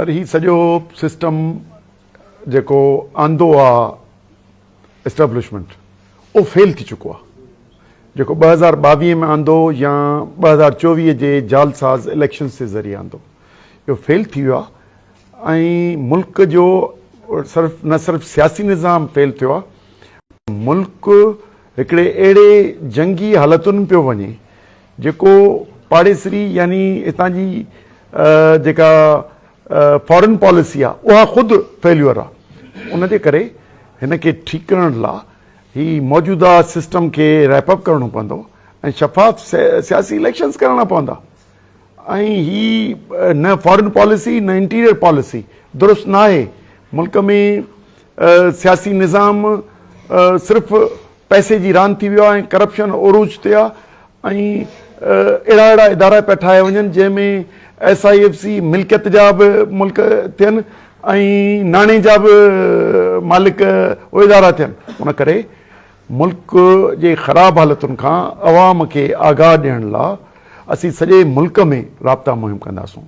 पर ही सॼो सिस्टम जेको आंदो आहे एस्टेब्लिशमेंट उहो फेल थी चुको आहे। जेको 2022 में आंदो या 2024 जे जालसाज़ इलेक्शन्स जे ज़रिए आंदो, इहो फेल थी वियो आहे। ऐं मुल्क जो न सिर्फ़ु सियासी निज़ाम फेल थियो आहे, मुल्क हिकिड़े अहिड़े जंगी हालतुनि पियो वञे जेको पाड़ेसरी यानी हितां जी जेका फॉरेन पॉलिसी आहे उहा ख़ुदि फेल्यूअर आहे। उन जे करे हिन खे ठीकु करण लाइ ही मौजूदा सिस्टम खे रैपअप करणो पवंदो ऐं शफ़ाफ़ सियासी इलेक्शन्स करणा पवंदा। ऐं ही न फॉरेन पॉलिसी न इंटीरियर पॉलिसी दुरुस्त न आहे। मुल्क में सियासी निज़ाम सिर्फ़ु पैसे जी रांदि थी वियो आहे ऐं करप्शन ओरूज ते आहे। ऐं अहिड़ा इदारा पिया ठाहे वञनि जंहिंमें SIFC मिल्कियत जा बि मुल्क थियनि ऐं नाणे जा बि मालिक उहे इदारा थियनि। उन करे मुल्क जे ख़राब हालतुनि खां अवाम खे आगाह ॾियण लाइ असीं सॼे मुल्क में राब्ता मुहिम कंदासूं।